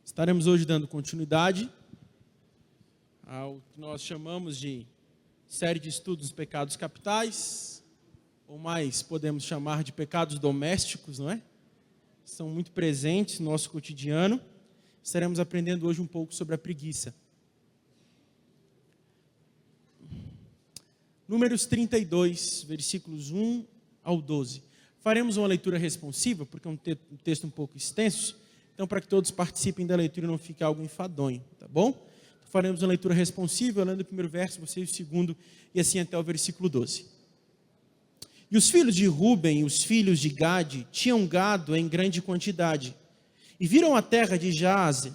Estaremos hoje dando continuidade ao que nós chamamos de série de estudos dos pecados capitais, ou mais podemos chamar de pecados domésticos, não é? São muito presentes no nosso cotidiano. Estaremos aprendendo hoje um pouco sobre a preguiça. Números 32, versículos 1 ao 12. Faremos uma leitura responsiva, porque é um texto um pouco extenso. Então, para que todos participem da leitura e não fique algo enfadonho, tá bom? Então, faremos uma leitura responsiva, lendo o primeiro verso, vocês o segundo, e assim até o versículo 12. E os filhos de Ruben e os filhos de Gade tinham gado em grande quantidade, e viram a terra de Jazer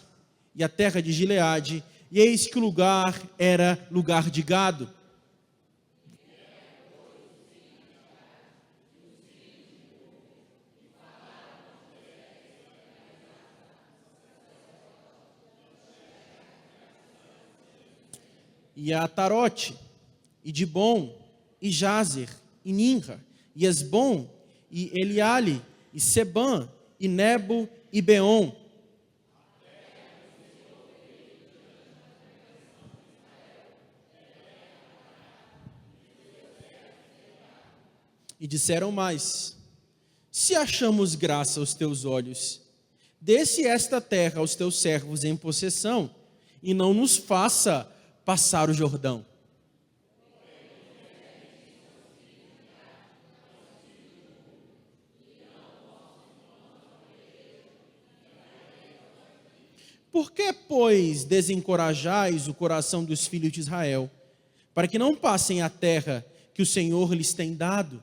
e a terra de Gileade, e eis que o lugar era lugar de gado. E a Atarote, e Dibon, e Jazer, e Ninra, e Esbom, e Eliale, e Sebã, e Nebo, e Beon. E disseram mais: se achamos graça aos teus olhos, dê-se esta terra aos teus servos em possessão, e não nos faça passar o Jordão. Por que, pois, desencorajais o coração dos filhos de Israel, para que não passem a terra que o Senhor lhes tem dado?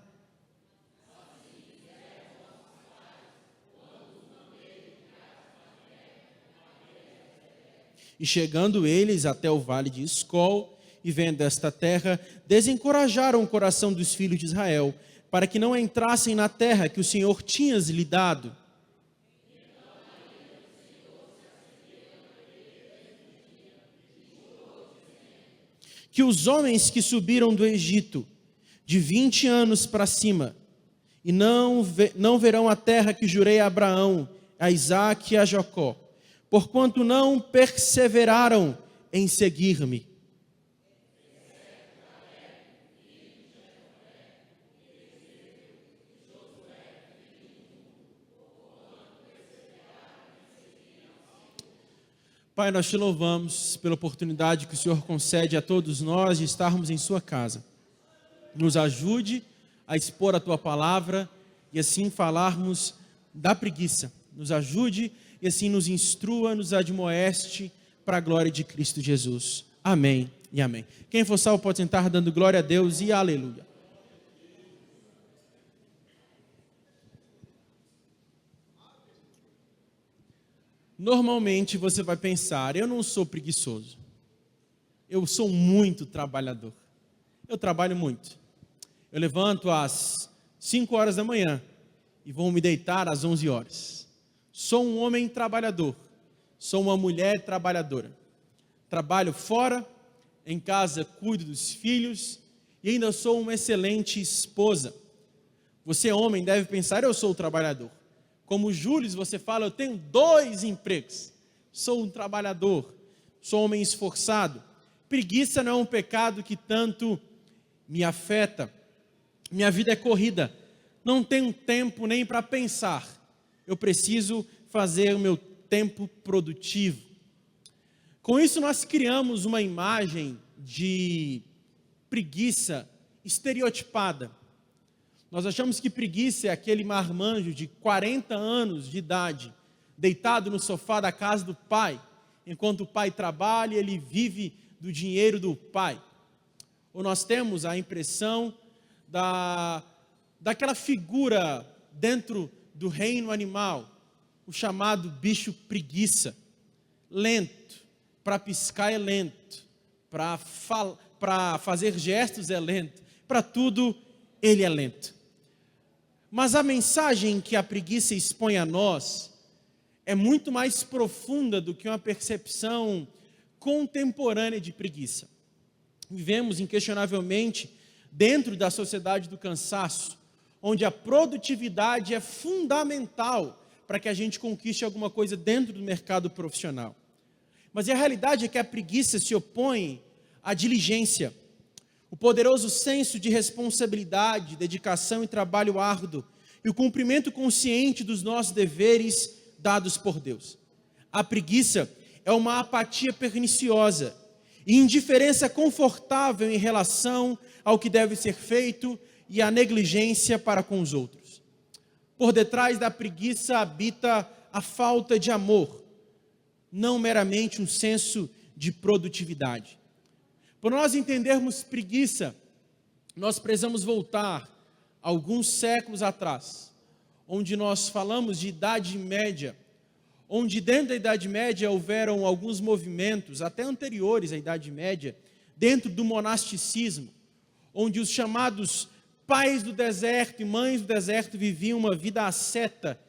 E chegando eles até o vale de Escol, e vendo esta terra, desencorajaram o coração dos filhos de Israel, para que não entrassem na terra que o Senhor tinha lhe dado. Que os homens que subiram do Egito, de 20 anos para cima, e não verão a terra que jurei a Abraão, a Isaque e a Jacó, porquanto não perseveraram em seguir-me. Pai, nós te louvamos pela oportunidade que o Senhor concede a todos nós de estarmos em sua casa. Nos ajude a expor a tua palavra e assim falarmos da preguiça. Nos ajude e assim nos instrua, nos admoeste para a glória de Cristo Jesus. Amém e amém. Quem for salvo pode sentar dando glória a Deus e aleluia. Normalmente você vai pensar, eu não sou preguiçoso. Eu sou muito trabalhador. Eu trabalho muito. Eu levanto às 5 horas da manhã e vou me deitar às 11 horas. Sou um homem trabalhador, sou uma mulher trabalhadora. Trabalho fora, em casa cuido dos filhos e ainda sou uma excelente esposa. Você, homem, deve pensar, eu sou trabalhador. Como Júlio, você fala, eu tenho 2 empregos. Sou um trabalhador, sou um homem esforçado. Preguiça não é um pecado que tanto me afeta. Minha vida é corrida, não tenho tempo nem para pensar. Eu preciso fazer o meu tempo produtivo. Com isso, nós criamos uma imagem de preguiça estereotipada. Nós achamos que preguiça é aquele marmanjo de 40 anos de idade, deitado no sofá da casa do pai, enquanto o pai trabalha, ele vive do dinheiro do pai. Ou nós temos a impressão daquela figura dentro do reino animal, o chamado bicho preguiça. Lento, para piscar é lento, para fazer gestos é lento, para tudo ele é lento. Mas a mensagem que a preguiça expõe a nós é muito mais profunda do que uma percepção contemporânea de preguiça. Vivemos inquestionavelmente dentro da sociedade do cansaço, onde a produtividade é fundamental para que a gente conquiste alguma coisa dentro do mercado profissional. Mas a realidade é que a preguiça se opõe à diligência. O poderoso senso de responsabilidade, dedicação e trabalho árduo, e o cumprimento consciente dos nossos deveres dados por Deus. A preguiça é uma apatia perniciosa e indiferença confortável em relação ao que deve ser feito e a negligência para com os outros. Por detrás da preguiça habita a falta de amor, não meramente um senso de produtividade. Por nós entendermos preguiça, nós precisamos voltar alguns séculos atrás, onde nós falamos de Idade Média, onde dentro da Idade Média houveram alguns movimentos, até anteriores à Idade Média, dentro do monasticismo, onde os chamados pais do deserto e mães do deserto viviam uma vida asceta,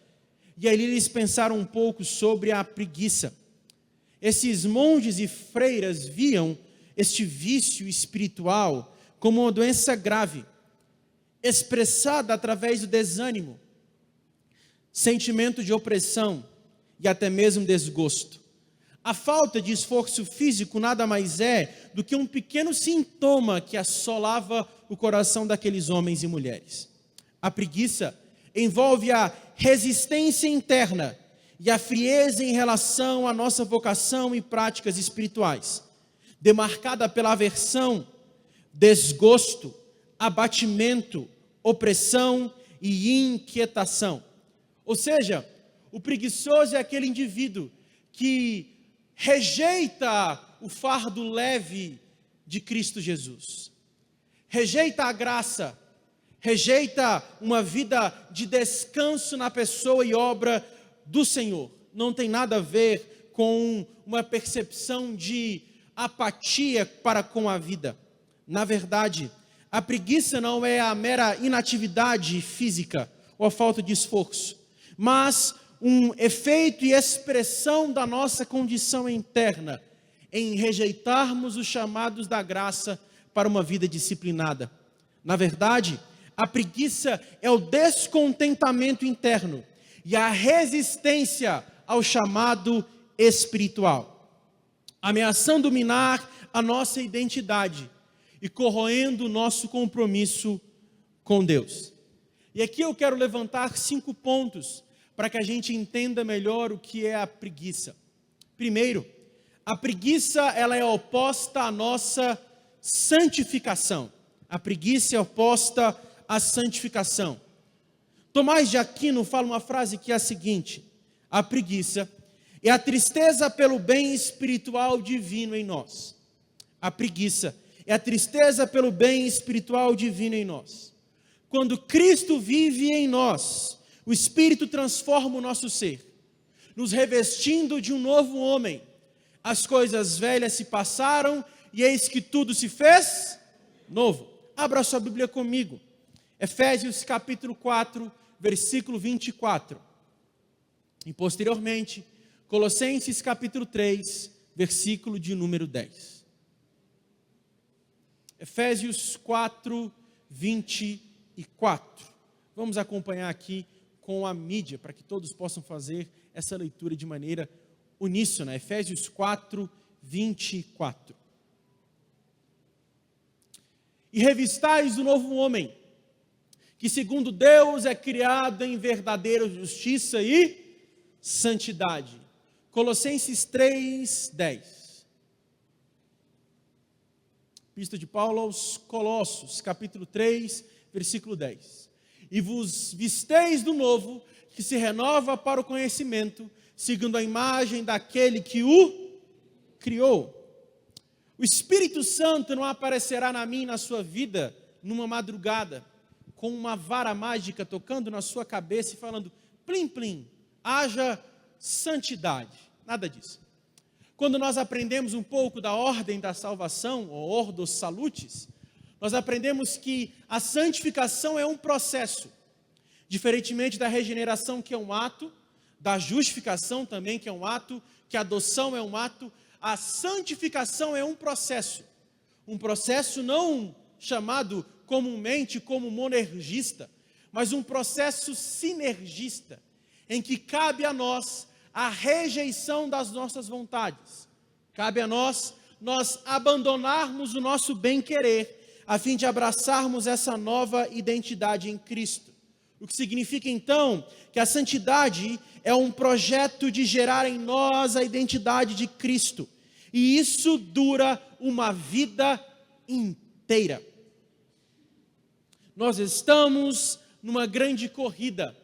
e ali eles pensaram um pouco sobre a preguiça. Esses monges e freiras viam este vício espiritual como uma doença grave, expressada através do desânimo, sentimento de opressão e até mesmo desgosto. A falta de esforço físico nada mais é do que um pequeno sintoma que assolava o coração daqueles homens e mulheres. A preguiça envolve a resistência interna e a frieza em relação à nossa vocação e práticas espirituais, demarcada pela aversão, desgosto, abatimento, opressão e inquietação. Ou seja, o preguiçoso é aquele indivíduo que rejeita o fardo leve de Cristo Jesus, rejeita a graça, rejeita uma vida de descanso na pessoa e obra do Senhor. Não tem nada a ver com uma percepção de apatia para com a vida. Na verdade, a preguiça não é a mera inatividade física ou a falta de esforço, mas um efeito e expressão da nossa condição interna em rejeitarmos os chamados da graça para uma vida disciplinada. Na verdade, a preguiça é o descontentamento interno e a resistência ao chamado espiritual, ameaçando minar a nossa identidade e corroendo o nosso compromisso com Deus. E aqui eu quero levantar 5 pontos para que a gente entenda melhor o que é a preguiça. Primeiro, a preguiça ela é oposta à nossa santificação. A preguiça é oposta à santificação. Tomás de Aquino fala uma frase que é a seguinte: a preguiça é a tristeza pelo bem espiritual divino em nós. A preguiça é a tristeza pelo bem espiritual divino em nós. Quando Cristo vive em nós, o Espírito transforma o nosso ser, nos revestindo de um novo homem. As coisas velhas se passaram e eis que tudo se fez novo. Abra sua Bíblia comigo. Efésios capítulo 4, versículo 24. E posteriormente, Colossenses capítulo 3, versículo de número 10. Efésios 4, 24. Vamos acompanhar aqui com a mídia, para que todos possam fazer essa leitura de maneira uníssona. Efésios 4, 24. E revistais o novo homem, que segundo Deus é criado em verdadeira justiça e santidade. Colossenses 3, 10. Epístola de Paulo aos Colossos, capítulo 3, versículo 10. E vos visteis do novo, que se renova para o conhecimento, segundo a imagem daquele que o criou. O Espírito Santo não aparecerá na minha e na sua vida numa madrugada, com uma vara mágica tocando na sua cabeça e falando, plim, plim, haja santidade. Nada disso. Quando nós aprendemos um pouco da ordem da salvação, ou ordo salutis, nós aprendemos que a santificação é um processo, diferentemente da regeneração, que é um ato, da justificação também, que é um ato, que a adoção é um ato, a santificação é um processo não chamado comumente como monergista, mas um processo sinergista, em que cabe a nós a rejeição das nossas vontades. Cabe a nós abandonarmos o nosso bem-querer, a fim de abraçarmos essa nova identidade em Cristo. O que significa, então, que a santidade é um projeto de gerar em nós a identidade de Cristo. E isso dura uma vida inteira. Nós estamos numa grande corrida,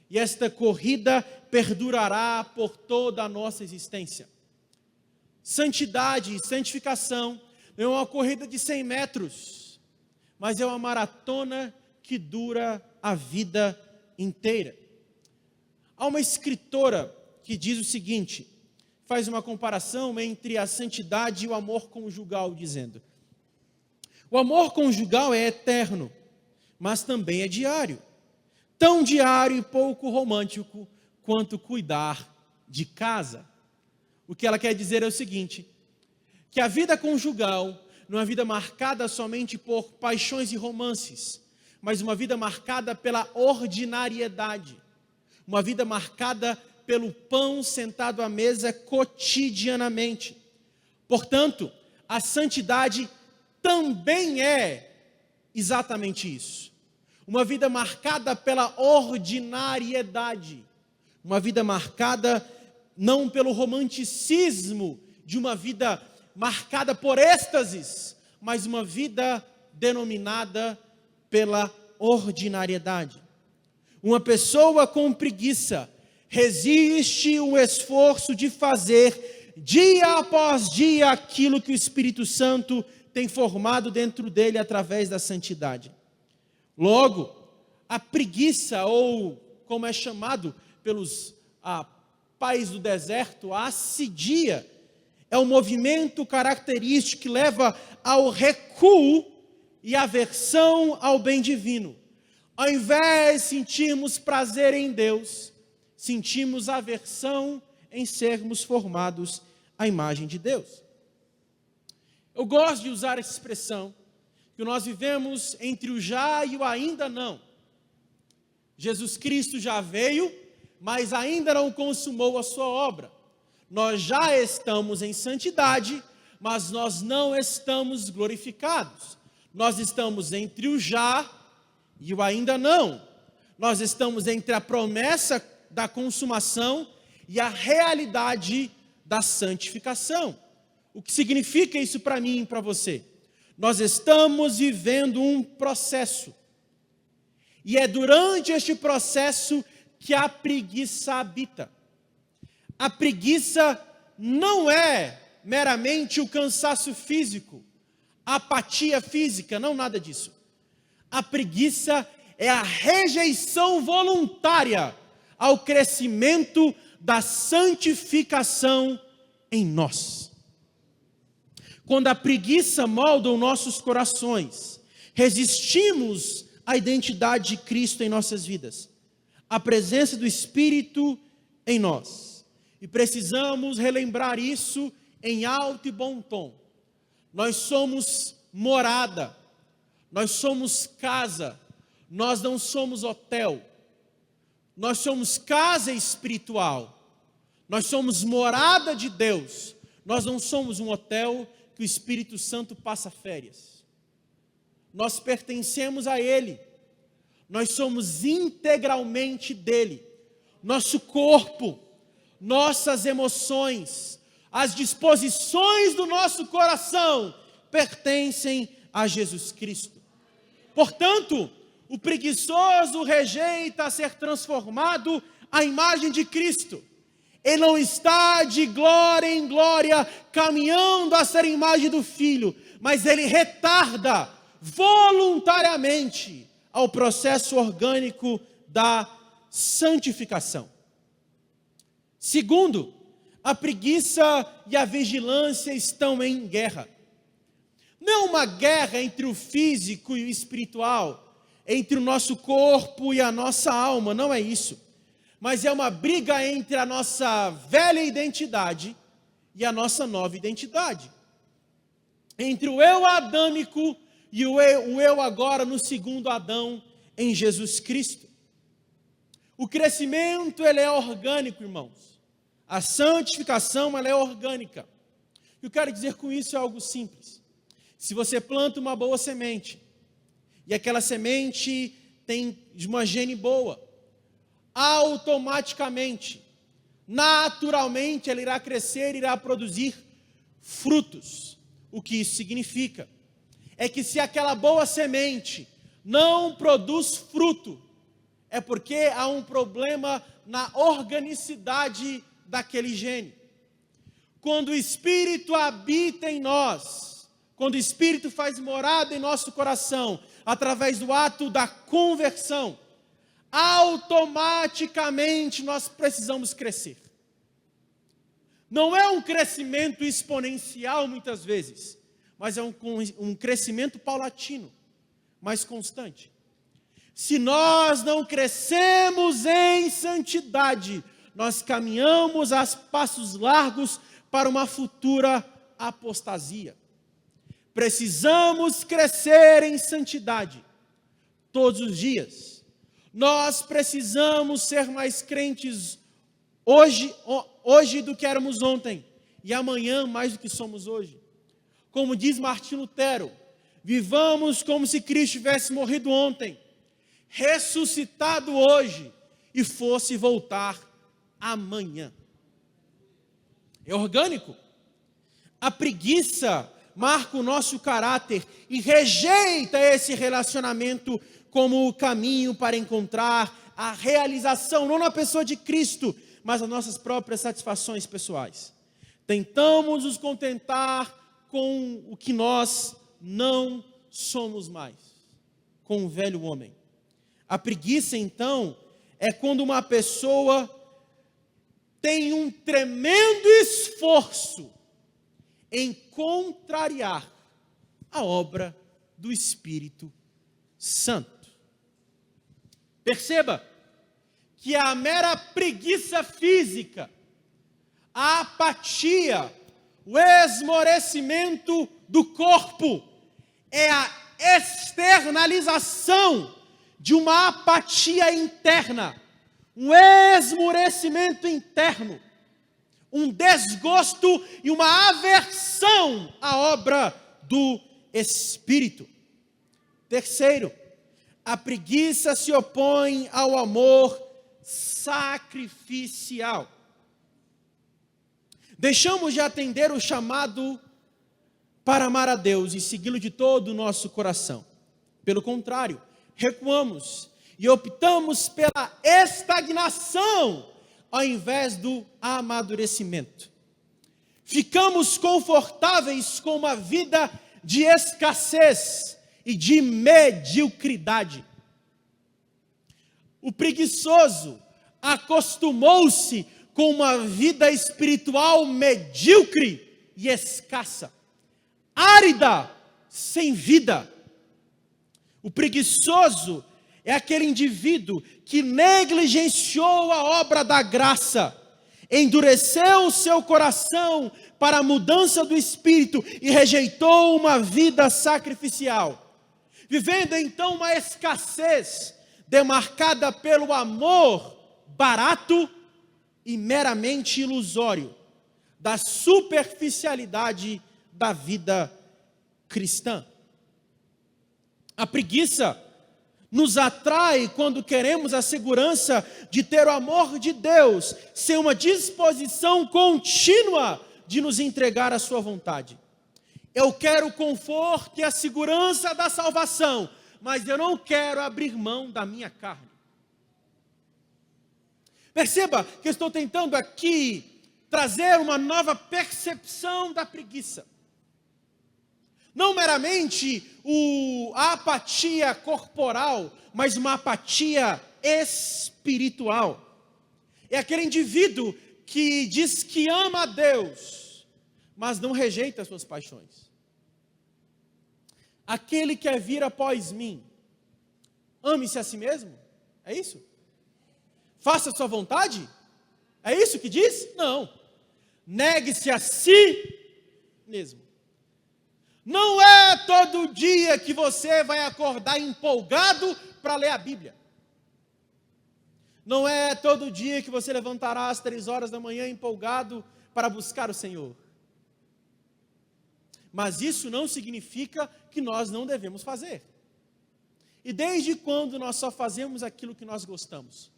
e esta corrida perdurará por toda a nossa existência. Santidade e santificação não é uma corrida de 100 metros, mas é uma maratona que dura a vida inteira. Há uma escritora que diz o seguinte, faz uma comparação entre a santidade e o amor conjugal, dizendo: o amor conjugal é eterno, mas também é diário. Tão diário e pouco romântico quanto cuidar de casa. O que ela quer dizer é o seguinte, que a vida conjugal não é uma vida marcada somente por paixões e romances, mas uma vida marcada pela ordinariedade, uma vida marcada pelo pão sentado à mesa cotidianamente. Portanto, a santidade também é exatamente isso. Uma vida marcada pela ordinariedade, uma vida marcada não pelo romanticismo de uma vida marcada por êxtases, mas uma vida denominada pela ordinariedade. Uma pessoa com preguiça resiste o esforço de fazer dia após dia aquilo que o Espírito Santo tem formado dentro dele através da santidade. Logo, a preguiça, ou como é chamado pelos pais do deserto, a assidia, é um movimento característico que leva ao recuo e aversão ao bem divino. Ao invés de sentirmos prazer em Deus, sentimos aversão em sermos formados à imagem de Deus. Eu gosto de usar essa expressão, que nós vivemos entre o já e o ainda não. Jesus Cristo já veio, mas ainda não consumou a sua obra. Nós já estamos em santidade, mas nós não estamos glorificados. Nós estamos entre o já e o ainda não. Nós estamos entre a promessa da consumação e a realidade da santificação. O que significa isso para mim e para você? Nós estamos vivendo um processo. E é durante este processo que a preguiça habita. A preguiça não é meramente o cansaço físico, a apatia física, não nada disso. A preguiça é a rejeição voluntária ao crescimento da santificação em nós. Quando a preguiça molda os nossos corações, resistimos à identidade de Cristo em nossas vidas, à presença do Espírito em nós. E precisamos relembrar isso em alto e bom tom. Nós somos morada, nós somos casa, nós não somos hotel. Nós somos casa espiritual, nós somos morada de Deus, nós não somos um hotel que o Espírito Santo passa férias. Nós pertencemos a Ele, nós somos integralmente dEle. Nosso corpo, nossas emoções, as disposições do nosso coração pertencem a Jesus Cristo. Portanto, o preguiçoso rejeita ser transformado à imagem de Cristo. Ele não está de glória em glória, caminhando a ser a imagem do Filho, mas ele retarda voluntariamente ao processo orgânico da santificação. Segundo, a preguiça e a vigilância estão em guerra. Não uma guerra entre o físico e o espiritual, entre o nosso corpo e a nossa alma, não é isso. Mas é uma briga entre a nossa velha identidade e a nossa nova identidade. Entre o eu adâmico e o eu agora no segundo Adão em Jesus Cristo. O crescimento, ele é orgânico, irmãos. A santificação, ela é orgânica. O que eu quero dizer com isso é algo simples. Se você planta uma boa semente, e aquela semente tem uma gene boa, automaticamente, naturalmente, ela irá crescer, irá produzir frutos. O que isso significa? É que se aquela boa semente não produz fruto, é porque há um problema na organicidade daquele gene. Quando o Espírito habita em nós, quando o Espírito faz morada em nosso coração, através do ato da conversão, automaticamente nós precisamos crescer. Não é um crescimento exponencial muitas vezes, mas é um crescimento paulatino, mais constante. Se nós não crescemos em santidade, nós caminhamos a passos largos para uma futura apostasia. Precisamos crescer em santidade todos os dias. Nós precisamos ser mais crentes hoje do que éramos ontem, e amanhã mais do que somos hoje. Como diz Martim Lutero, vivamos como se Cristo tivesse morrido ontem, ressuscitado hoje e fosse voltar amanhã. É orgânico. A preguiça marca o nosso caráter e rejeita esse relacionamento como o caminho para encontrar a realização, não na pessoa de Cristo, mas as nossas próprias satisfações pessoais. Tentamos nos contentar com o que nós não somos mais, com o velho homem. A preguiça, então, é quando uma pessoa tem um tremendo esforço em contrariar a obra do Espírito Santo. Perceba que a mera preguiça física, a apatia, o esmorecimento do corpo é a externalização de uma apatia interna, um esmorecimento interno, um desgosto e uma aversão à obra do Espírito. Terceiro, a preguiça se opõe ao amor sacrificial. Deixamos de atender o chamado para amar a Deus e segui-lo de todo o nosso coração. Pelo contrário, recuamos e optamos pela estagnação ao invés do amadurecimento. Ficamos confortáveis com uma vida de escassez e de mediocridade. O preguiçoso acostumou-se com uma vida espiritual medíocre e escassa, árida, sem vida. O preguiçoso é aquele indivíduo que negligenciou a obra da graça, endureceu o seu coração para a mudança do espírito e rejeitou uma vida sacrificial, vivendo então uma escassez demarcada pelo amor barato e meramente ilusório da superficialidade da vida cristã. A preguiça nos atrai quando queremos a segurança de ter o amor de Deus, sem uma disposição contínua de nos entregar à sua vontade. Eu quero o conforto e a segurança da salvação, mas eu não quero abrir mão da minha carne. Perceba que eu estou tentando aqui trazer uma nova percepção da preguiça. Não meramente a apatia corporal, mas uma apatia espiritual. É aquele indivíduo que diz que ama a Deus, mas não rejeita as suas paixões. Aquele que quer vir após mim, ame-se a si mesmo? É isso? Faça a sua vontade? É isso que diz? Não. Negue-se a si mesmo. Não é todo dia que você vai acordar empolgado para ler a Bíblia. Não é todo dia que você levantará às 3 horas da manhã empolgado para buscar o Senhor. Mas isso não significa que nós não devemos fazer. E desde quando nós só fazemos aquilo que nós gostamos?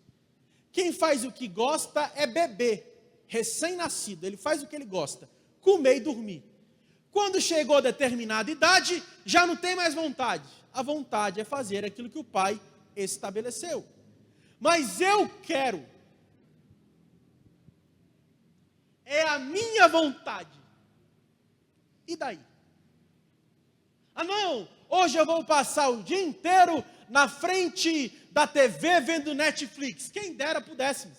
Quem faz o que gosta é bebê, recém-nascido. Ele faz o que ele gosta, comer e dormir. Quando chegou a determinada idade, já não tem mais vontade. A vontade é fazer aquilo que o pai estabeleceu. Mas eu quero. É a minha vontade. E daí? Ah não, hoje eu vou passar o dia inteiro na frente da TV vendo Netflix. Quem dera pudéssemos.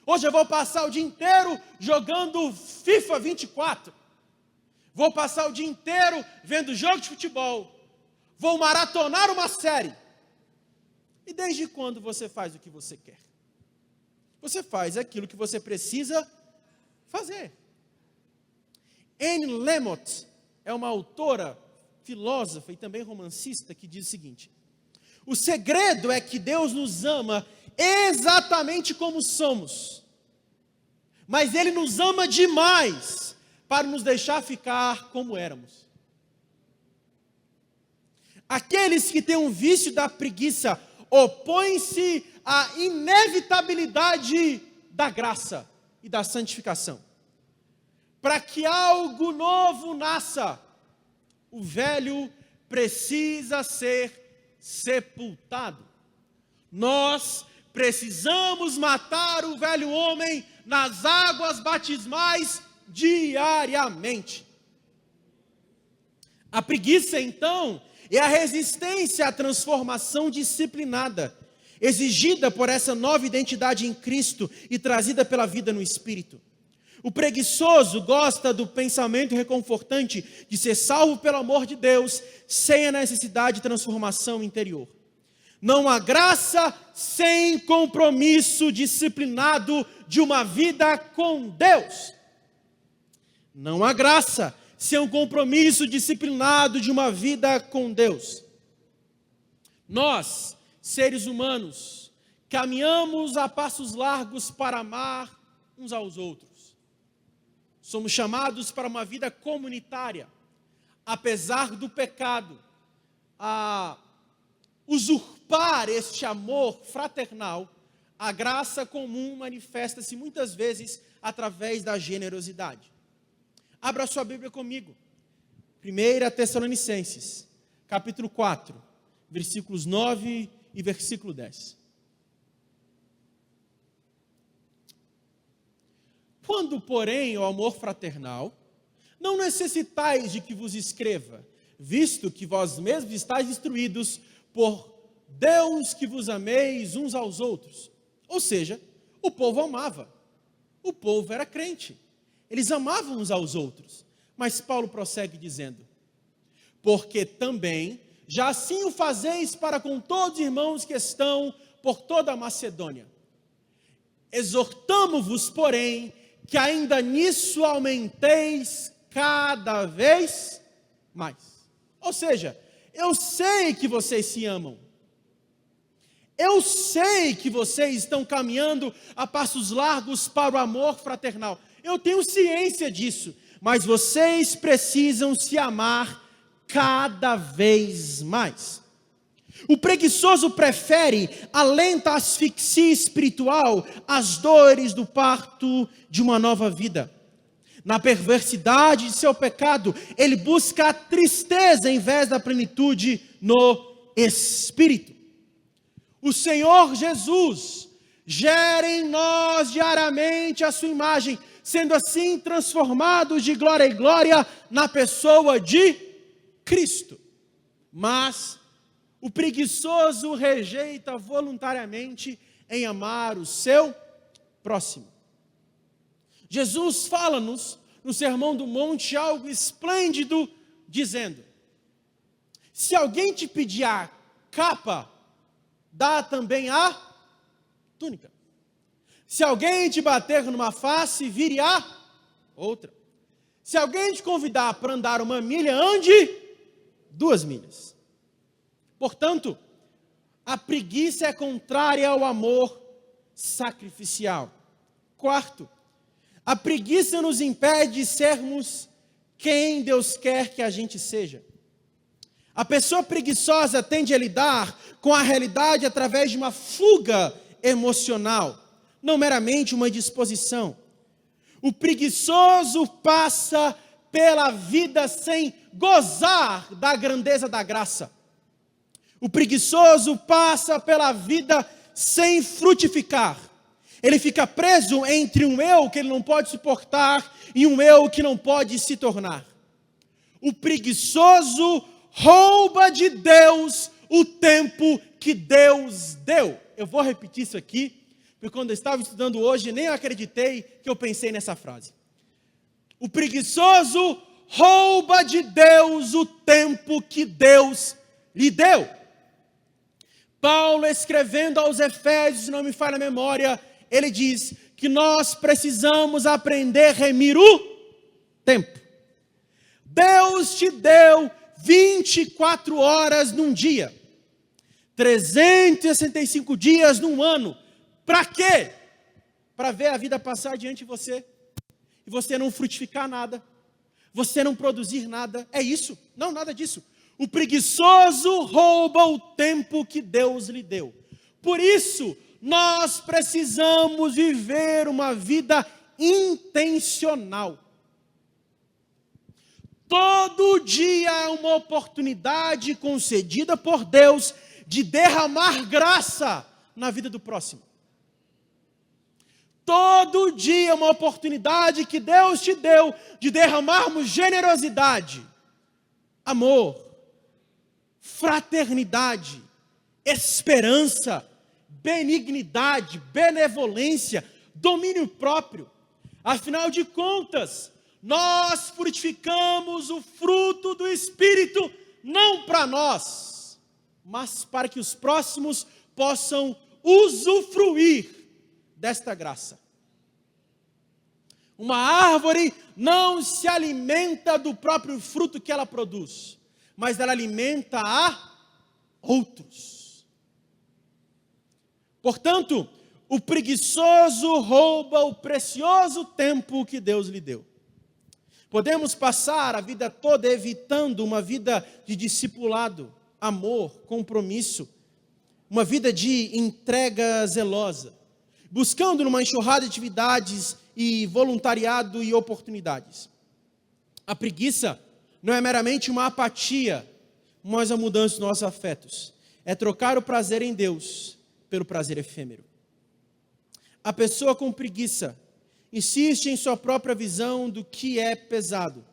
Hoje eu vou passar o dia inteiro jogando FIFA 24. Vou passar o dia inteiro vendo jogo de futebol. Vou maratonar uma série. E desde quando você faz o que você quer? Você faz aquilo que você precisa fazer. Anne Lamott é uma autora, filósofa e também romancista que diz o seguinte: o segredo é que Deus nos ama exatamente como somos, mas Ele nos ama demais para nos deixar ficar como éramos. Aqueles que têm um vício da preguiça opõem-se à inevitabilidade da graça e da santificação. Para que algo novo nasça, o velho precisa ser sepultado. Nós precisamos matar o velho homem nas águas batismais diariamente. A preguiça, então, é a resistência à transformação disciplinada, exigida por essa nova identidade em Cristo e trazida pela vida no Espírito. O preguiçoso gosta do pensamento reconfortante de ser salvo pelo amor de Deus, sem a necessidade de transformação interior. Não há graça sem compromisso disciplinado de uma vida com Deus. Não há graça sem um compromisso disciplinado de uma vida com Deus. Nós, seres humanos, caminhamos a passos largos para amar uns aos outros. Somos chamados para uma vida comunitária. Apesar do pecado a usurpar este amor fraternal, a graça comum manifesta-se muitas vezes através da generosidade. Abra sua Bíblia comigo. 1 Tessalonicenses, capítulo 4, versículos 9 e versículo 10. Quando, porém, o amor fraternal, não necessitais de que vos escreva, visto que vós mesmos estáis instruídos por Deus que vos ameis uns aos outros. Ou seja, o povo amava. O povo era crente. Eles amavam uns aos outros. Mas Paulo prossegue dizendo: porque também já assim o fazeis para com todos os irmãos que estão por toda a Macedônia. Exortamo-vos, porém, que ainda nisso aumenteis cada vez mais. Ou seja, eu sei que vocês se amam. Eu sei que vocês estão caminhando a passos largos para o amor fraternal. Eu tenho ciência disso, mas vocês precisam se amar cada vez mais. O preguiçoso prefere, além da asfixia espiritual, as dores do parto de uma nova vida. Na perversidade de seu pecado, ele busca a tristeza em vez da plenitude no Espírito. O Senhor Jesus gera em nós diariamente a sua imagem, sendo assim transformados de glória em glória na pessoa de Cristo. Mas o preguiçoso rejeita voluntariamente em amar o seu próximo. Jesus fala-nos no Sermão do Monte algo esplêndido, dizendo: se alguém te pedir a capa, dá também a túnica. Se alguém te bater numa face, vire a outra. Se alguém te convidar para andar 1 milha, ande 2 milhas. Portanto, A preguiça é contrária ao amor sacrificial. Quarto, a preguiça nos impede de sermos quem Deus quer que a gente seja. A pessoa preguiçosa tende a lidar com a realidade através de uma fuga emocional, não meramente uma disposição. O preguiçoso passa pela vida sem gozar da grandeza da graça. O preguiçoso passa pela vida sem frutificar. Ele fica preso entre um eu que ele não pode suportar e um eu que não pode se tornar. O preguiçoso rouba de Deus o tempo que Deus deu. Eu vou repetir isso aqui, porque quando eu estava estudando hoje, nem acreditei que eu pensei nessa frase. O preguiçoso rouba de Deus o tempo que Deus lhe deu. Paulo, escrevendo aos Efésios, se não me falha a memória, ele diz que nós precisamos aprender a remir o tempo. Deus te deu 24 horas num dia, 365 dias num ano. Para quê? Para ver a vida passar diante de você e você não frutificar nada, você não produzir nada. É isso? Não, nada disso. O preguiçoso rouba o tempo que Deus lhe deu. Por isso, nós precisamos viver uma vida intencional. Todo dia é uma oportunidade concedida por Deus de derramar graça na vida do próximo. Todo dia é uma oportunidade que Deus te deu de derramarmos generosidade, amor, fraternidade, esperança, benignidade, benevolência, domínio próprio. Afinal de contas, nós frutificamos o fruto do Espírito, não para nós, mas para que os próximos possam usufruir desta graça. Uma árvore não se alimenta do próprio fruto que ela produz, mas ela alimenta a outros. Portanto, o preguiçoso rouba o precioso tempo que Deus lhe deu. Podemos passar a vida toda evitando uma vida de discipulado, amor, compromisso, uma vida de entrega zelosa, buscando numa enxurrada de atividades e voluntariado e oportunidades. A preguiça não é meramente uma apatia, mas a mudança dos nossos afetos. É trocar o prazer em Deus pelo prazer efêmero. A pessoa com preguiça insiste em sua própria visão do que é pesado,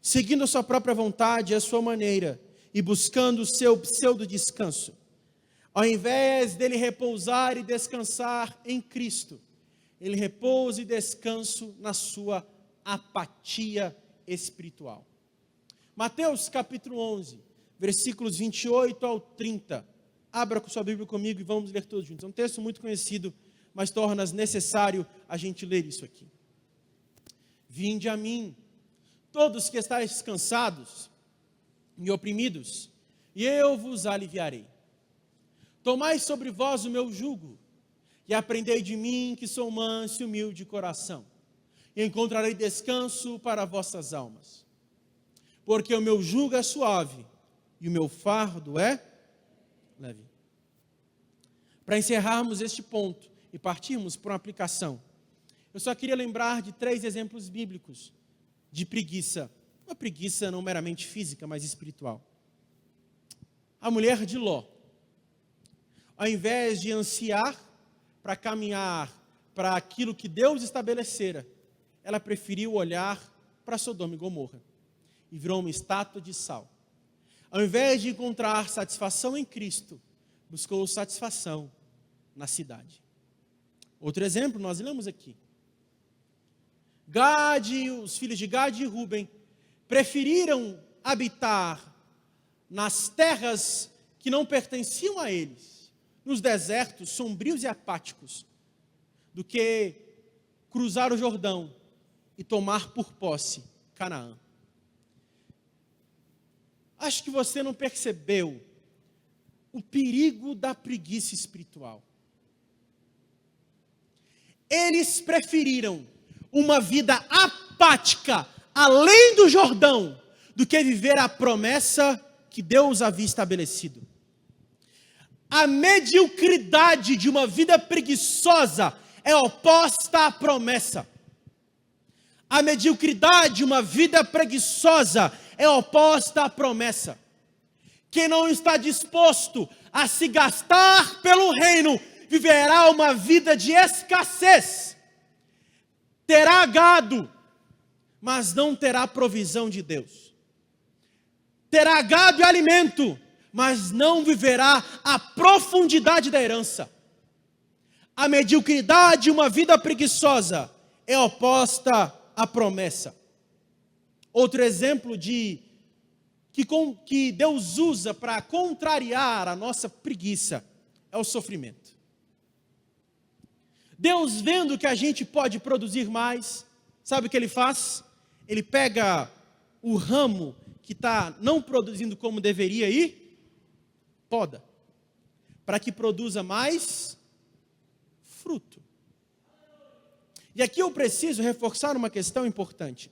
seguindo a sua própria vontade, a sua maneira, e buscando o seu pseudo-descanso. Ao invés dele repousar e descansar em Cristo, ele repousa e descansa na sua apatia espiritual. Mateus capítulo 11, versículos 28 ao 30. Abra com sua Bíblia comigo e vamos ler todos juntos. É um texto muito conhecido, mas torna necessário a gente ler isso aqui. Vinde a mim, todos que estáis cansados e oprimidos, e eu vos aliviarei. Tomai sobre vós o meu jugo, e aprendei de mim, que sou manso e humilde de coração, e encontrarei descanso para vossas almas. Porque o meu jugo é suave, e o meu fardo é leve. Para encerrarmos este ponto e partirmos para uma aplicação, eu só queria lembrar de 3 exemplos bíblicos de preguiça. Uma preguiça não meramente física, mas espiritual. A mulher de Ló, ao invés de ansiar para caminhar para aquilo que Deus estabelecera, ela preferiu olhar para Sodoma e Gomorra e virou uma estátua de sal. Ao invés de encontrar satisfação em Cristo, buscou satisfação na cidade. Outro exemplo, nós lemos aqui. Os filhos de Gade e Rúben preferiram habitar nas terras que não pertenciam a eles, nos desertos sombrios e apáticos, do que cruzar o Jordão e tomar por posse Canaã. Acho que você não percebeu o perigo da preguiça espiritual. Eles preferiram uma vida apática, além do Jordão, do que viver a promessa que Deus havia estabelecido. A mediocridade de uma vida preguiçosa é oposta à promessa. A mediocridade de uma vida preguiçosa é oposta à promessa. Quem não está disposto a se gastar pelo reino, viverá uma vida de escassez. Terá gado, mas não terá provisão de Deus. Terá gado e alimento, mas não viverá a profundidade da herança. A mediocridade de uma vida preguiçosa é oposta à promessa. Outro exemplo que Deus usa para contrariar a nossa preguiça é o sofrimento. Deus, vendo que a gente pode produzir mais, sabe o que Ele faz? Ele pega o ramo que está não produzindo como deveria e poda, para que produza mais fruto. E aqui eu preciso reforçar uma questão importante.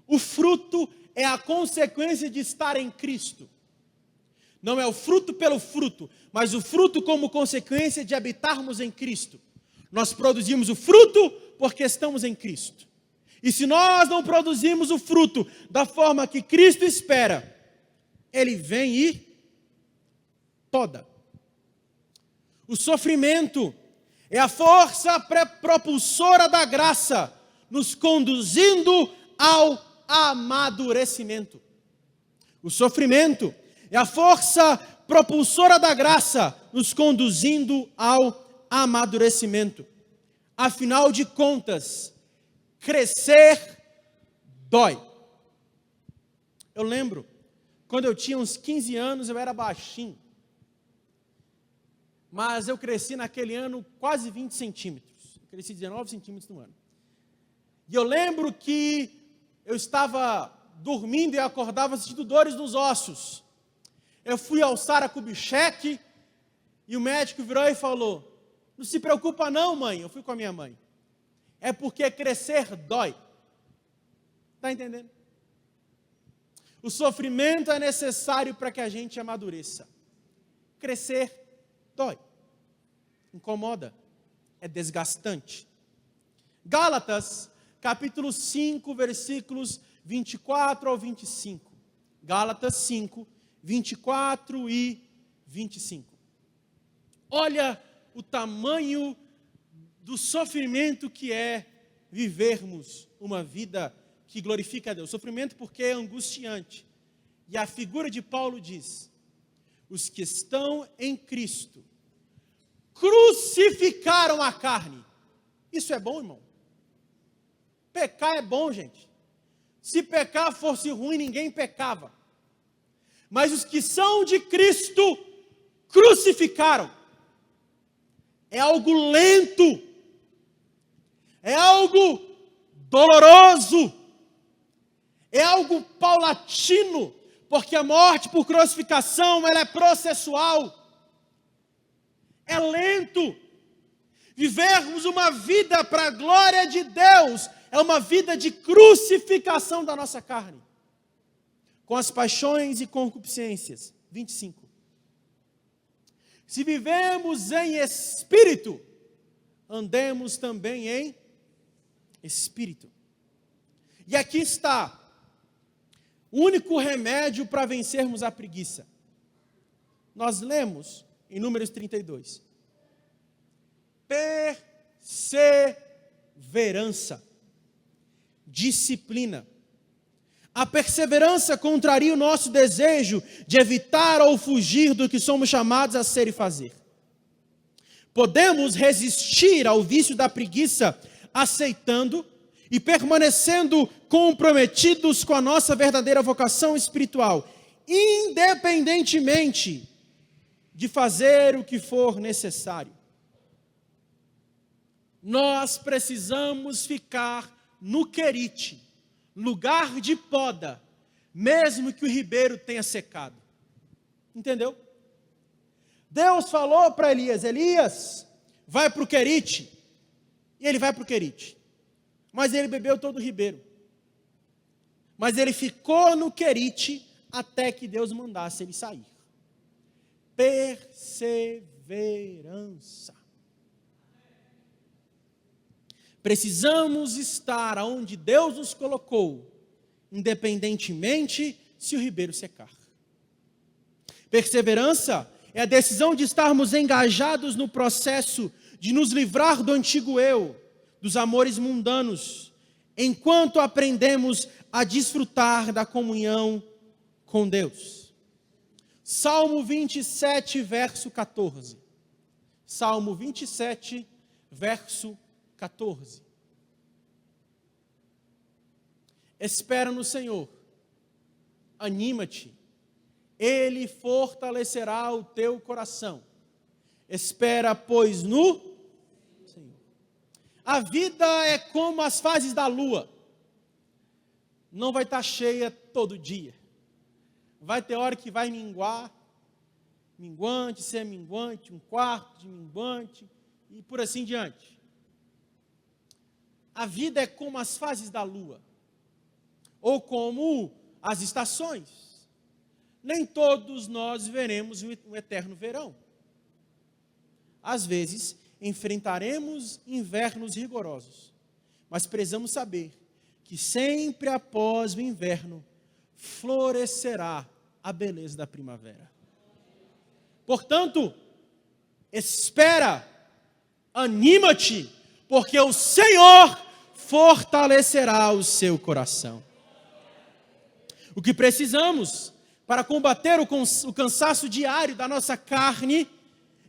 O fruto é a consequência de estar em Cristo. Não é o fruto pelo fruto, mas o fruto como consequência de habitarmos em Cristo. Nós produzimos o fruto porque estamos em Cristo. E se nós não produzimos o fruto da forma que Cristo espera, Ele vem e poda. O sofrimento é a força propulsora da graça, nos conduzindo ao amadurecimento. O sofrimento é a força propulsora da graça, nos conduzindo ao amadurecimento. Afinal de contas, crescer dói. Eu lembro, quando eu tinha uns 15 anos, eu era baixinho. Mas eu cresci naquele ano quase 20 centímetros. Eu cresci 19 centímetros no ano. E eu lembro que eu estava dormindo e acordava sentindo dores nos ossos. Eu fui alçar a Kubitschek e o médico virou e falou: não se preocupa não, mãe. Eu fui com a minha mãe. É porque crescer dói. Está entendendo? O sofrimento é necessário para que a gente amadureça. Crescer dói. Incomoda. É desgastante. Gálatas, capítulo 5, versículos 24 ao 25. Gálatas 5, 24 e 25. Olha o tamanho do sofrimento que é vivermos uma vida que glorifica a Deus. Sofrimento porque é angustiante. E a figura de Paulo diz: os que estão em Cristo crucificaram a carne. Isso é bom, irmão? Pecar é bom, gente. Se pecar fosse ruim, ninguém pecava. Mas os que são de Cristo crucificaram. É algo lento. É algo doloroso. É algo paulatino, porque a morte por crucificação, ela é processual. É lento. Vivermos uma vida para a glória de Deus é uma vida de crucificação da nossa carne, com as paixões e concupiscências. 25. Se vivemos em espírito, andemos também em espírito. E aqui está o único remédio para vencermos a preguiça. Nós lemos em Números 32. Perseverança. Disciplina. A perseverança contraria o nosso desejo de evitar ou fugir do que somos chamados a ser e fazer. Podemos resistir ao vício da preguiça aceitando e permanecendo comprometidos com a nossa verdadeira vocação espiritual, independentemente de fazer o que for necessário. Nós precisamos ficar no querite, lugar de poda, mesmo que o ribeiro tenha secado. Entendeu? Deus falou para Elias: Elias, vai para o Querite. E ele vai para o Querite. Mas ele bebeu todo o ribeiro. Mas ele ficou no Querite até que Deus mandasse ele sair. Perseverança. Precisamos estar onde Deus nos colocou, independentemente se o ribeiro secar. Perseverança é a decisão de estarmos engajados no processo de nos livrar do antigo eu, dos amores mundanos, enquanto aprendemos a desfrutar da comunhão com Deus. Salmo 27, verso 14. Salmo 27, verso 14. Espera no Senhor, anima-te, Ele fortalecerá o teu coração. Espera, pois, no Senhor. A vida é como as fases da lua. Não vai estar cheia todo dia. Vai ter hora que vai minguar, minguante, semi-minguante, um quarto de minguante, e por assim diante. A vida é como as fases da lua, ou como as estações. Nem todos nós veremos um eterno verão. Às vezes, enfrentaremos invernos rigorosos, mas precisamos saber que sempre após o inverno, florescerá a beleza da primavera. Portanto, espera, anima-te, porque o Senhor fortalecerá o seu coração. O que precisamos para combater o cansaço diário da nossa carne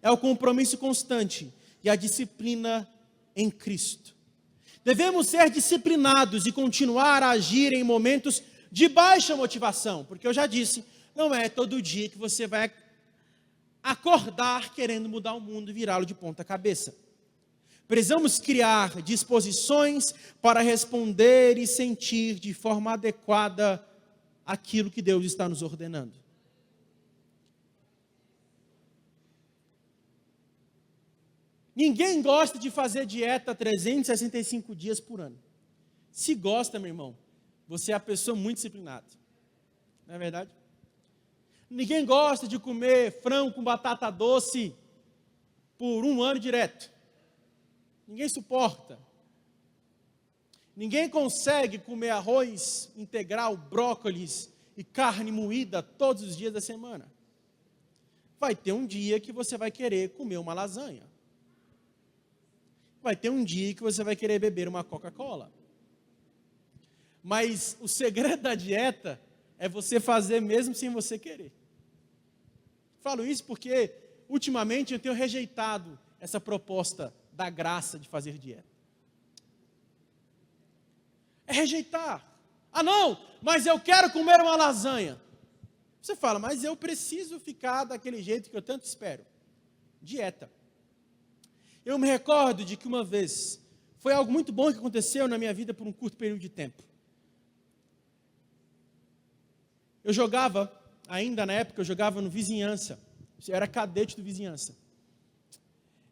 é o compromisso constante e a disciplina em Cristo. Devemos ser disciplinados e continuar a agir em momentos de baixa motivação, porque eu já disse, não é todo dia que você vai acordar querendo mudar o mundo e virá-lo de ponta cabeça. Precisamos criar disposições para responder e sentir de forma adequada aquilo que Deus está nos ordenando. Ninguém gosta de fazer dieta 365 dias por ano. Se gosta, meu irmão, você é a pessoa muito disciplinada. Não é verdade? Ninguém gosta de comer frango com batata doce por um ano direto. Ninguém suporta. Ninguém consegue comer arroz integral, brócolis e carne moída todos os dias da semana. Vai ter um dia que você vai querer comer uma lasanha. Vai ter um dia que você vai querer beber uma Coca-Cola. Mas o segredo da dieta é você fazer mesmo sem você querer. Falo isso porque, ultimamente, eu tenho rejeitado essa proposta da graça de fazer dieta. É rejeitar. Ah, não, mas eu quero comer uma lasanha. Você fala, mas eu preciso ficar daquele jeito que eu tanto espero. Dieta. Eu me recordo de que uma vez, foi algo muito bom que aconteceu na minha vida por um curto período de tempo. Eu jogava, ainda na época, eu jogava no Vizinhança. Eu era cadete do Vizinhança.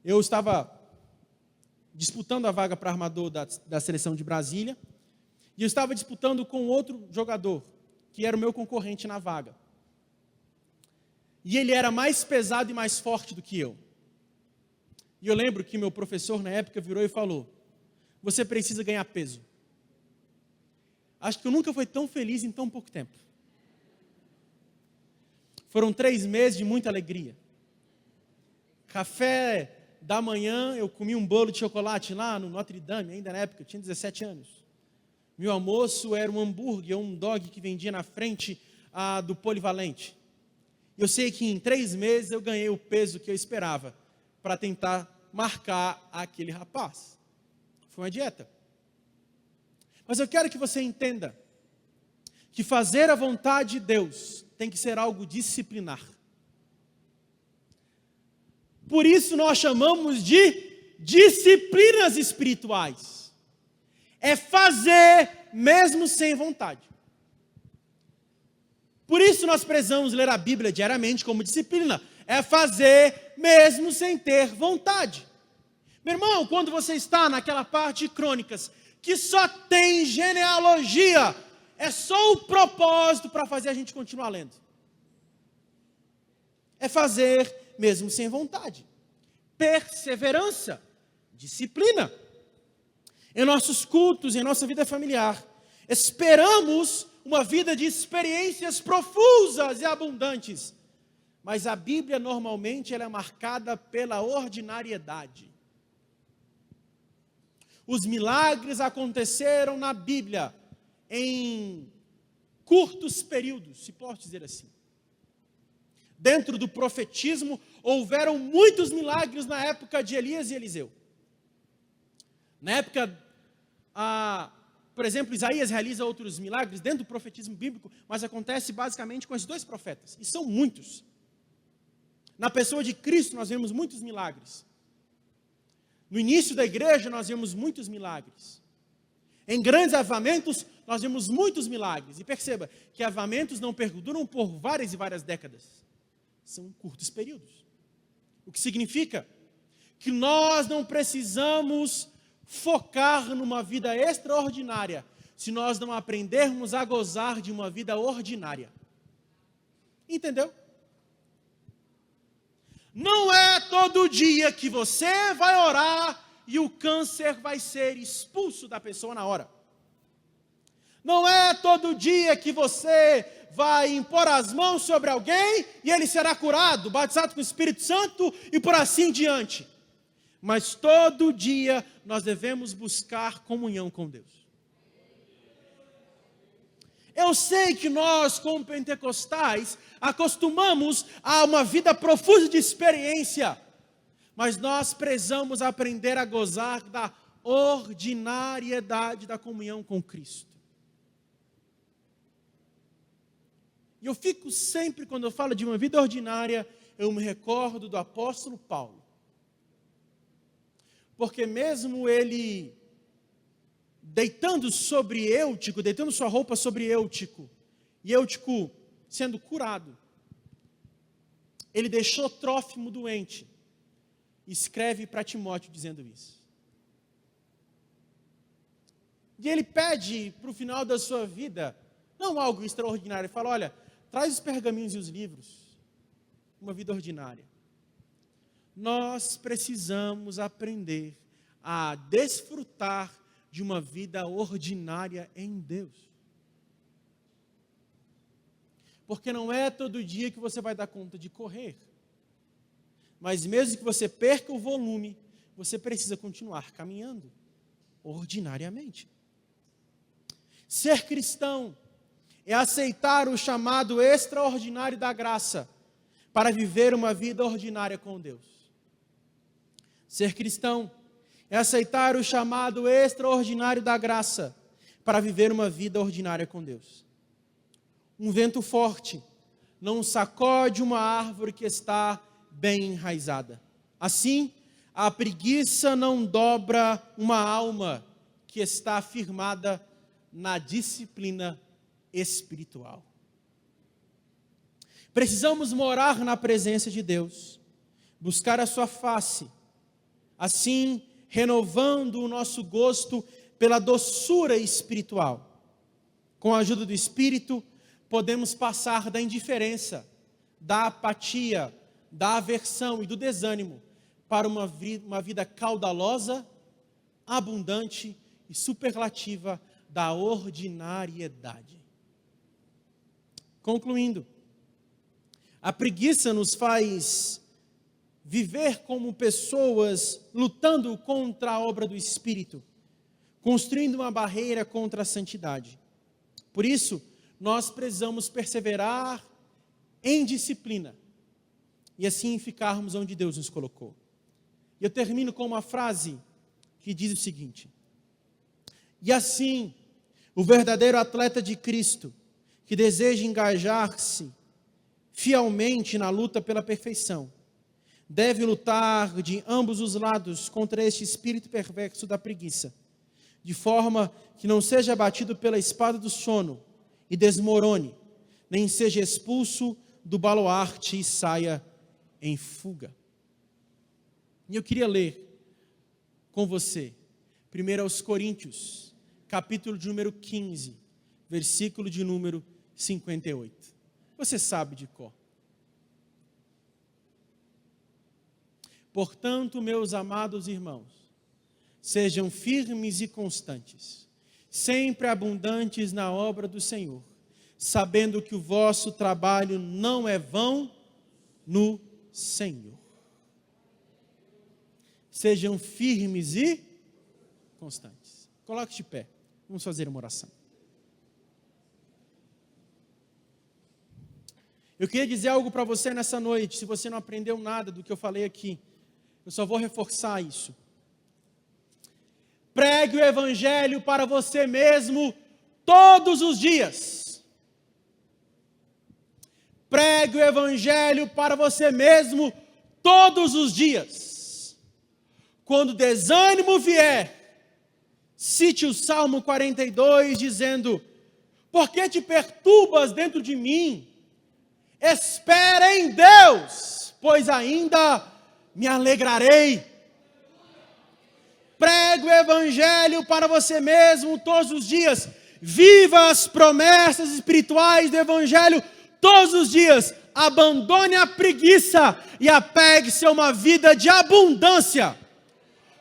Eu estava disputando a vaga para armador da seleção de Brasília. E eu estava disputando com outro jogador, que era o meu concorrente na vaga. E ele era mais pesado e mais forte do que eu. E eu lembro que meu professor na época virou e falou, você precisa ganhar peso. Acho que eu nunca fui tão feliz em tão pouco tempo. Foram 3 meses de muita alegria. Café da manhã, eu comi um bolo de chocolate lá no Notre Dame, ainda na época, eu tinha 17 anos. Meu almoço era um hambúrguer, um dog que vendia na frente do Polivalente. Eu sei que em 3 meses eu ganhei o peso que eu esperava para tentar marcar aquele rapaz. Foi uma dieta. Mas eu quero que você entenda que fazer a vontade de Deus tem que ser algo disciplinar. Por isso nós chamamos de disciplinas espirituais. É fazer mesmo sem vontade. Por isso nós precisamos ler a Bíblia diariamente como disciplina. é fazer mesmo sem ter vontade. Meu irmão, quando você está naquela parte de Crônicas, que só tem genealogia, é só o propósito para fazer a gente continuar lendo. É fazer mesmo sem vontade. Perseverança, disciplina. Em nossos cultos, em nossa vida familiar, esperamos uma vida de experiências profusas e abundantes. Mas a Bíblia normalmente ela é marcada pela ordinariedade. Os milagres aconteceram na Bíblia em curtos períodos, se posso dizer assim. Dentro do profetismo, houveram muitos milagres na época de Elias e Eliseu. Na época, por exemplo, Isaías realiza outros milagres dentro do profetismo bíblico, mas acontece basicamente com esses dois profetas, e são muitos. Na pessoa de Cristo nós vemos muitos milagres. No início da igreja nós vemos muitos milagres. Em grandes avivamentos nós vemos muitos milagres. E perceba que avivamentos não perduram por várias e várias décadas. São curtos períodos. O que significa que nós não precisamos focar numa vida extraordinária se nós não aprendermos a gozar de uma vida ordinária. Entendeu? Não é todo dia que você vai orar e o câncer vai ser expulso da pessoa na hora. Não é todo dia que você vai impor as mãos sobre alguém e ele será curado, batizado com o Espírito Santo e por assim diante. Mas todo dia nós devemos buscar comunhão com Deus. Eu sei que nós, como pentecostais, acostumamos a uma vida profusa de experiência, mas nós precisamos aprender a gozar da ordinariedade da comunhão com Cristo. E eu fico sempre, quando eu falo de uma vida ordinária, eu me recordo do apóstolo Paulo. Porque mesmo ele deitando sobre Eutico, deitando sua roupa sobre Eutico, e Eutico sendo curado, ele deixou Trófimo doente, escreve para Timóteo dizendo isso. E ele pede para o final da sua vida, não algo extraordinário, ele fala, olha, traz os pergaminhos e os livros, uma vida ordinária. Nós precisamos aprender a desfrutar de uma vida ordinária em Deus. Porque não é todo dia que você vai dar conta de correr. Mas mesmo que você perca o volume, você precisa continuar caminhando ordinariamente. Ser cristão é aceitar o chamado extraordinário da graça para viver uma vida ordinária com Deus. Ser cristão é aceitar o chamado extraordinário da graça para viver uma vida ordinária com Deus. Um vento forte não sacode uma árvore que está bem enraizada. Assim, a preguiça não dobra uma alma que está firmada na disciplina espiritual. Precisamos morar na presença de Deus, buscar a sua face, assim renovando o nosso gosto pela doçura espiritual. Com a ajuda do Espírito, podemos passar da indiferença, da apatia, da aversão e do desânimo para uma vida caudalosa, abundante e superlativa da ordinariedade. Concluindo, a preguiça nos faz viver como pessoas lutando contra a obra do Espírito, construindo uma barreira contra a santidade. Por isso, nós precisamos perseverar em disciplina e assim ficarmos onde Deus nos colocou. E eu termino com uma frase que diz o seguinte: e assim, o verdadeiro atleta de Cristo, que deseja engajar-se fielmente na luta pela perfeição, deve lutar de ambos os lados contra este espírito perverso da preguiça, de forma que não seja abatido pela espada do sono e desmorone, nem seja expulso do baluarte e saia em fuga. E eu queria ler com você, 1 Coríntios, capítulo de número 15, versículo de número 58. Você sabe de cor. Portanto, meus amados irmãos, sejam firmes e constantes, sempre abundantes na obra do Senhor, sabendo que o vosso trabalho não é vão no Senhor. Sejam firmes e constantes. Coloque de pé. Vamos fazer uma oração. Eu queria dizer algo para você nessa noite. Se você não aprendeu nada do que eu falei aqui, eu só vou reforçar isso. Pregue o evangelho para você mesmo todos os dias. Pregue o evangelho para você mesmo todos os dias. Quando desânimo vier, cite o Salmo 42 dizendo: por que te perturbas dentro de mim? Espera em Deus, pois ainda me alegrarei. Pregue o evangelho para você mesmo todos os dias. Viva as promessas espirituais do evangelho todos os dias. Abandone a preguiça e apegue-se a uma vida de abundância.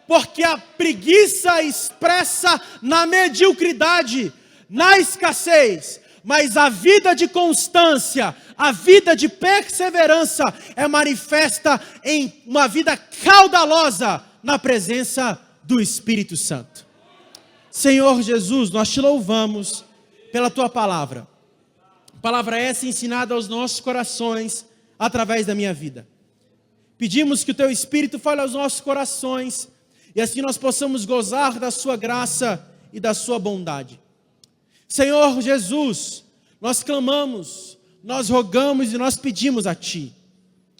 Porque a preguiça expressa na mediocridade, na escassez. Mas a vida de constância, a vida de perseverança é manifesta em uma vida caudalosa na presença do Espírito Santo. Senhor Jesus, nós te louvamos pela tua palavra. Palavra essa ensinada aos nossos corações através da minha vida. Pedimos que o teu Espírito fale aos nossos corações e assim nós possamos gozar da sua graça e da sua bondade. Senhor Jesus, nós clamamos, nós rogamos e nós pedimos a Ti.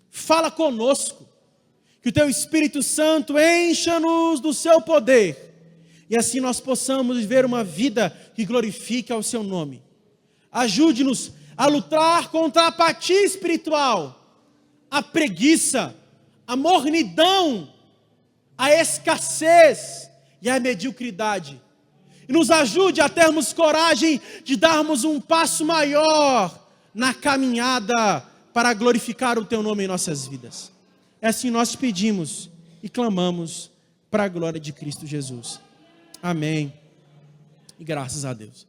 Fala conosco, que o Teu Espírito Santo encha-nos do Seu poder, e assim nós possamos viver uma vida que glorifique ao Seu nome. Ajude-nos a lutar contra a apatia espiritual, a preguiça, a mornidão, a escassez e a mediocridade. E nos ajude a termos coragem de darmos um passo maior na caminhada para glorificar o Teu nome em nossas vidas. É assim nós te pedimos e clamamos para a glória de Cristo Jesus. Amém. E graças a Deus.